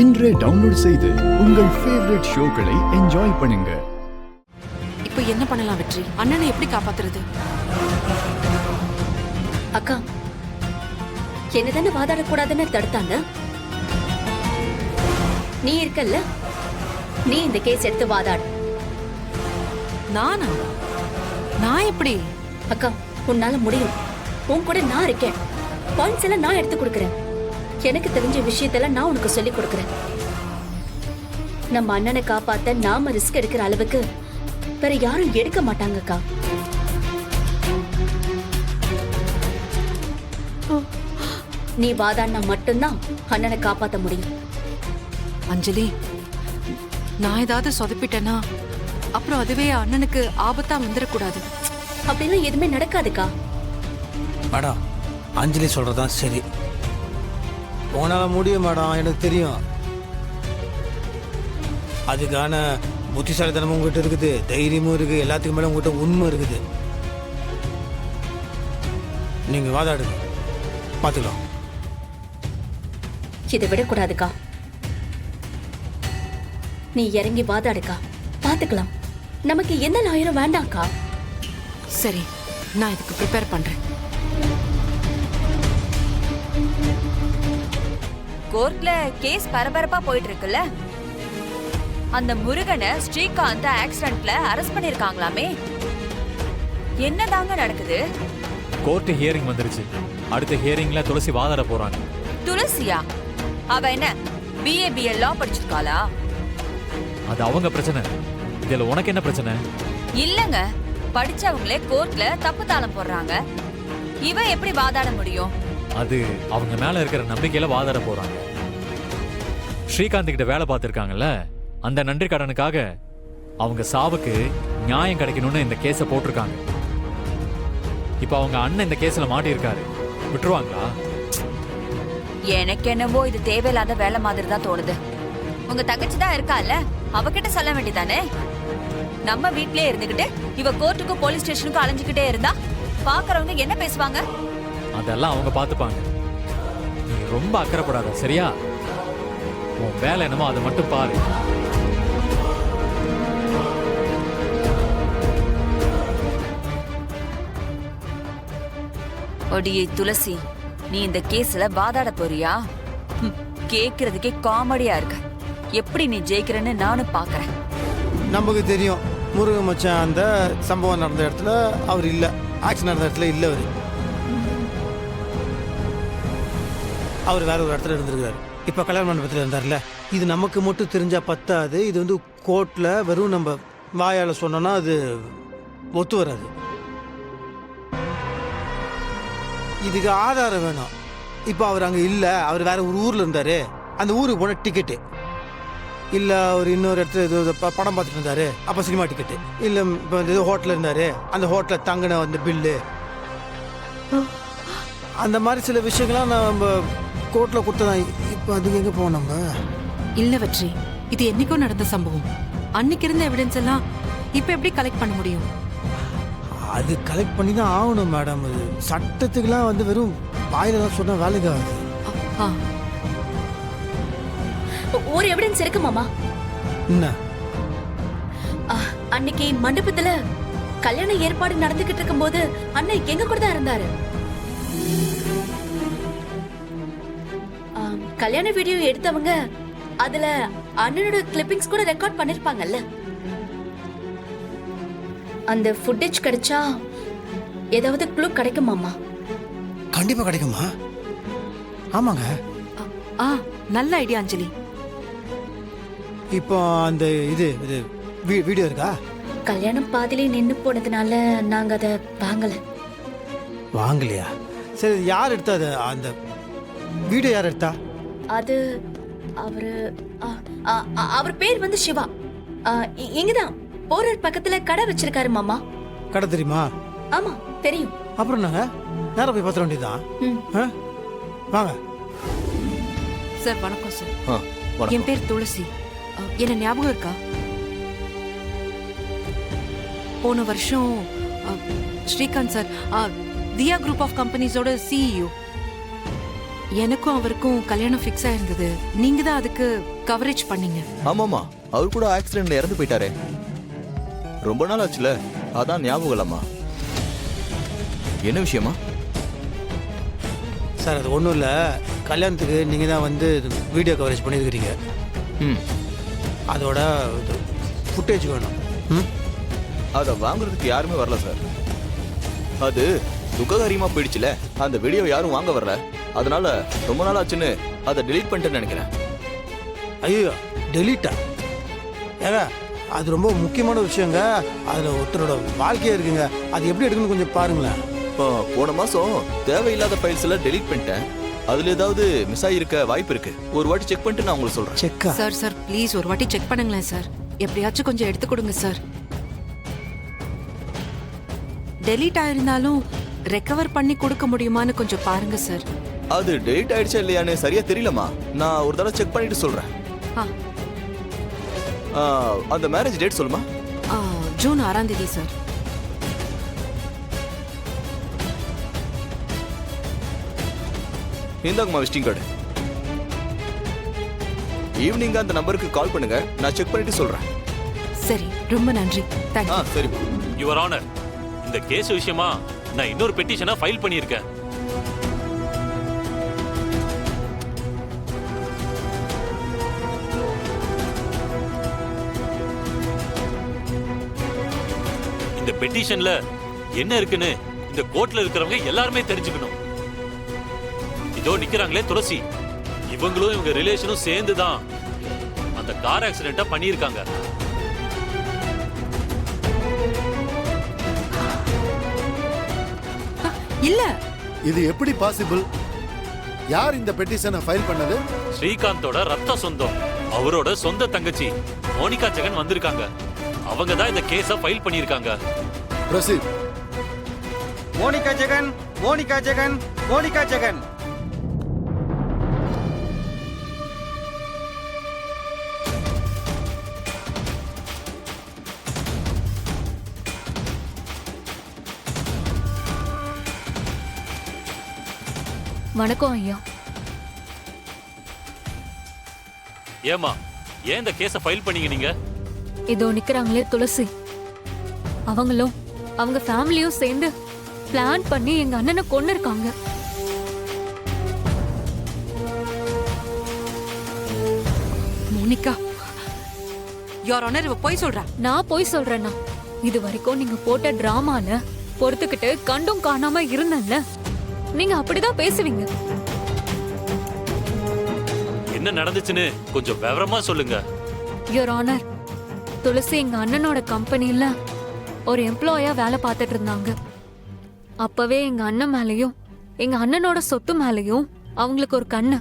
இன்றே டவுன்லோட் செய்து உங்கள் ஃபேவரட் ஷோக்களை என்ஜாய் பண்ணுங்க. இப்போ என்ன பண்ணலாம் வெற்றி? அண்ணனை எப்படி காப்பாத்துறது? அக்கா, என்னதானே வாதாடக்கூடாதுன்னு தடுத்தாங்க. நீ இருக்கல்ல, நீ இந்த கேஸ் எடுத்து வாதாடு. நானா? நான் எப்படி? அக்கா, உன்னால முடியும். உன் கூட நான் இருக்கேன். பாயிண்ட்ஸ் எல்லாம் நான் எடுத்து கொடுக்கறேன். எனக்கு தெரிஞ்ச விஷயத்தெல்லாம் நான் உனக்கு சொல்லி கொடுக்கறேன். நம்ம அண்ணனை காப்பாத்த நாம ரிஸ்க் எடுக்கிற அளவுக்கு வேற யாரும் எடுக்க மாட்டாங்கக்கா. நீ வாதாடினா மட்டும்தான் அண்ணனை காப்பாத்த முடியும். அஞ்சலி, நான் ஏதாவது சொதப்பிட்டேன்னா அப்புறம் அதுவே அண்ணனுக்கு ஆபத்தா வந்துடக்கூடாது. அப்படிலாம் எதுவுமே நடக்காதுக்கா. மேடம், அஞ்சலி சொல்றதான் சரி. உன்னால முடியும் மேடம், எனக்கு தெரியும். அதுக்கான புத்திசாலித்தனமும் உங்ககிட்ட இருக்குது, தைரியமும் இருக்கு, எல்லாத்துக்கும் மேலே உங்ககிட்ட உண்மை இருக்குது. நீங்க வாதாடுங்க, பார்த்துக்கலாம். இதை விடக்கூடாதுக்கா. நீ இறங்கி வாதாடுக்கா, பார்த்துக்கலாம். நமக்கு என்ன லாயரும் வேண்டாம்க்கா. சரி, நான் இதுக்கு ப்ரிப்பேர் பண்றேன். கோர்ட்ல கேஸ் பரபரப்பா போயிட்டு இருக்குல்ல. அந்த முருகனை ஸ்ரீகாந்த் ஆக்சிடென்ட்ல அரெஸ்ட் பண்ணிருக்காங்களாமே. என்னதாங்க நடக்குது? கோர்ட் ஹியரிங் வந்துருச்சு. அடுத்த ஹியரிங்ல துளசி வாதாட போறாங்க. துளசியா? அவ என்ன BA லா படிச்சிருக்காளா? அது அவங்க பிரச்சனை. இதுல உனக்கு என்ன பிரச்சனை? இல்லங்க, படிச்சவங்களே கோர்ட்ல தப்பு தாளம் போடுறாங்க. இவ எப்படி வாதாட முடியும்? அது அவங்க மேல இருக்கிற நம்பிக்கையில வாதாட போறாங்க. ஸ்ரீகாந்த் கிட்ட வேலை பார்த்திருக்காங்கல்ல, அந்த நன்றி கடனுக்காக அவங்க சாவுக்கு நியாயம் கிடைக்கணும்னு இந்த கேஸ போட்டிருக்காங்க. இப்ப அவங்க அண்ணன் இந்த கேஸ்ல மாட்டியிருக்காரு. விட்டுருவாங்களா? எனக்கு என்னவோ இது தேவையில்லாத வேலை மாதிரி தான் தோணுது. உங்க தங்கச்சி தான் இருக்கால, அவகிட்ட சொல்ல வேண்டியதானே? நம்ம வீட்லயே இருந்துகிட்டு இவ கோர்ட்டுக்கும் போலீஸ் ஸ்டேஷனுக்கும் அலைஞ்சுக்கிட்டே இருந்தா பாக்குறவங்க என்ன பேசுவாங்க? அதெல்லாம் அவங்க பார்த்துப்பாங்க. நீ ரொம்ப அக்கறைப்படாத, சரியா? உன் வேலை என்னமோ அதை மட்டும் பாரு. ஒடியே துளசி, நீ இந்த கேஸ்ல வாதாட போறியா? கேக்குறதுக்கே காமெடியா இருக்கு. எப்படி நீ ஜெயிக்கிறன்னு நானும் பாக்குறேன். நமக்கு தெரியும், முருகன் மச்சான் அந்த சம்பவம் நடந்த இடத்துல அவர் இல்லை, ஆக்சிடென்ட் நடந்த இடத்துல இல்லை. அவர் வேற ஒரு இடத்துல இருந்திருக்காரு. இப்போ கல்யாண மண்டபத்தில் இருந்தார்ல. இது நமக்கு மட்டும் தெரிஞ்சா பத்தாது. இது வந்து கோர்ட்டில் வெறும் நம்ம வாயால் சொன்னோன்னா அது ஒத்து வராது. இதுக்கு ஆதாரம் வேணும். இப்போ அவர் அங்கே இல்லை, அவர் வேற ஒரு ஊரில் இருந்தார். அந்த ஊருக்கு போன டிக்கெட்டு இல்லை, அவர் இன்னொரு இடத்துல ஏதோ படம் பார்த்துட்டு இருந்தார், அப்போ சினிமா டிக்கெட்டு இல்லை. இப்போ ஏதோ ஹோட்டலில் இருந்தார், அந்த ஹோட்டலில் தங்கின அந்த பில்லு, அந்த மாதிரி சில விஷயங்கள்லாம் நம்ம கோர்ட்டில் கொடுத்ததான். இப்போ அதுக்கு எங்கே போவோம் நம்ம? இல்ல வெற்றி, இது என்னைக்கும் நடந்த சம்பவம். அன்னைக்கு இருந்த எவிடன்ஸ் எல்லாம் இப்ப எப்படி கலெக்ட் பண்ண முடியும்? அது கலெக்ட் பண்ணி தான் ஆகணும் மேடம். அது சட்டத்துக்கெல்லாம் வந்து வெறும் வாயில தான் சொன்னால் வேலைக்கு ஆகுது. ஆ, ஒரு எவிடன்ஸ் இருக்கு மாமா. என்ன? அன்னைக்கு மண்டபத்துல கல்யாண ஏற்பாடு நடந்துகிட்டு இருக்கும் போது அண்ணன் எங்க கூட தான் இருந்தாரு. கல்யாண வீடியோ எடுத்தவங்க அதுல அண்ணனோட கிளிப்பிங்ஸ் கூட ரெக்கார்ட் பண்ணிருப்பாங்கல்ல. அந்த ஃபுட்டேஜ் கிடைச்சா ஏதாவது க்ளூ கிடைக்குமாமா? கண்டிப்பா கிடைக்குமா? ஆமாங்க. ஆ, நல்ல ஐடியா அஞ்சலி. இப்போ அந்த இது இது வீடியோ இருக்கா? கல்யாணம் பாதியிலே நின்னு போனதுனால நாங்க அதை வாங்கல. வாங்கலையா? சரி, யார் எடுத்தா அது? அந்த வீடியோ யார் எடுத்தா? அது அவர் பேர் வந்து சிவா. இங்கதான் போரர் பக்கத்துல கடை வச்சிருக்காரு மாமா. கடை தெரியுமா? ஆமா தெரியும். அப்புறம் நாங்க நேரம் போய் பார்த்துட வேண்டியதுதான். வாங்க சார். வணக்கம் சார். என் பேர் துளசி. என்ன ஞாபகம் இருக்கா? போன வருஷம் Srikanth sir Diya group of கம்பெனிஸோட CEO. எனக்கும் அவருக்கும் கல்யாணம் ஃபிக்ஸ் ஆயிருந்தது. நீங்க தான் அதுக்கு கவரேஜ் பண்ணீங்க. ஆமாமா, அவர் கூட ஆக்சிடென்ட்ல இறந்து போயிட்டாரே. ரொம்ப நாள் ஆச்சுல, அதான் ஞாபகம் இல்லம்மா. என்ன விஷயமா? சார் அது ஒன்றும் இல்லை, கல்யாணத்துக்கு நீங்கள் தான் வந்து வீடியோ கவரேஜ் பண்ணியிருக்கிறீங்க. ம், அதோட ஃபுட்டேஜ் வேணும். ம், அதை வாங்குறதுக்கு யாருமே வரல சார். அது துக்ககாரியமா போயிடுச்சுல, அந்த வீடியோ யாரும் வாங்க வரல. அதனால ரொம்ப நாள் ஆச்சுன்னு அதை டெலீட் பண்ணிட்டேன்னு நினைக்கிறேன். ஐயோ டெலீட்டா? ஏங்க அது ரொம்ப முக்கியமான விஷயங்க. அதில் ஒருத்தரோட வாழ்க்கையே இருக்குங்க. அது எப்படி எடுக்கணும்னு கொஞ்சம் பாருங்களேன். இப்போ போன மாசம் தேவையில்லாத ஃபைல்ஸ் எல்லாம் டெலீட் பண்ணிட்டேன். அதுல ஏதாவது மிஸ் ஆகியிருக்க வாய்ப்பு இருக்கு. ஒரு வாட்டி செக் பண்ணிட்டு நான் உங்களுக்கு சொல்றேன். செக்கா? சார் சார் ப்ளீஸ் ஒரு வாட்டி செக் பண்ணுங்களேன் சார். எப்படியாச்சும் கொஞ்சம் எடுத்து கொடுங்க சார். டெலீட் ஆயிருந்தாலும் ரெக்கவர் பண்ணி கொடுக்க முடியுமான்னு கொஞ்சம் பாருங்க சார். அது டெலீட் ஆயிடுச்சா இல்லையான்னு சரியா தெரியலமா. நான் ஒரு தடவை செக் பண்ணிட்டு சொல்றேன். ஆ, அந்த மேரேஜ் டேட் சொல்லுமா. ஜூன் 6ஆம் தேதி சார். இந்தாங்கம்மா விசிட்டிங் கார்டு. ஈவினிங் அந்த நம்பருக்கு கால் பண்ணுங்க, நான் செக் பண்ணிட்டு சொல்றேன். சரி, ரொம்ப நன்றி. தேங்க்யூ. சரிம்மா. யுவர் ஆனர், இந்த கேஸ் விஷயமா நான் இன்னொரு பெட்டிஷனை ஃபைல் பண்ணியிருக்கேன். இந்த பெட்டிஷன்ல என்ன இருக்குன்னு இந்த கோர்ட்ல இருக்கிறவங்க எல்லாருமே தெரிஞ்சுக்கணும். இதோ நிக்கிறாங்களே துளசி, இவங்களும் இவங்க ரிலேஷனும் சேர்ந்து தான் அந்த கார் ஆக்சிடென்ட்டை பண்ணியிருக்காங்க. இல்ல, இது எப்படி பாசிபிள்? யார் இந்த பெட்டிஷனை ஃபைல் பண்ணது? ஸ்ரீகாந்தோட ரத்த சொந்தம், அவரோட சொந்த தங்கச்சி மோனிகா ஜெகன் வந்திருக்காங்க. அவங்க தான் இந்த கேஸ ஃபைல் பண்ணியிருக்காங்க. ப்ரொசீட். மோனிகா ஜெகன், மோனிகா ஜெகன், மோனிகா ஜெகன். வணக்கம் ஐயா. ஏமா, ஏன் இந்த கேஸ ஃபைல் பண்ணீங்க நீங்க? இதோ நிக்கிறாங்களே துளசி, அவங்களும் அவங்க ஃபேமிலியும் சேர்ந்து பிளான் பண்ணி எங்க அண்ணனை கொன்னு இருக்காங்க. மோனிகா, யுவர் ஆனர் இவ போய் சொல்றா. நான் போய் சொல்றேன்னா, இது வரைக்கும் நீங்க போட்ட டிராமால பொறுத்துக்கிட்டு கண்டும் காணாம இருந்தேன்ல, நீங்க அப்படிதான் பேசுவீங்க. என்ன நடந்துச்சுன்னு கொஞ்சம் விவரமா சொல்லுங்க. யுவர் ஆனர், துளசி எங்க அண்ணனோட கம்பெனில ஒரு எம்ப்ளாயா வேலை பார்த்துட்டு இருந்தாங்க. அப்பவே எங்க அண்ணன் மேலயும் எங்க அண்ணனோட சொத்து மேலயும் அவங்களுக்கு ஒரு கண்ணு.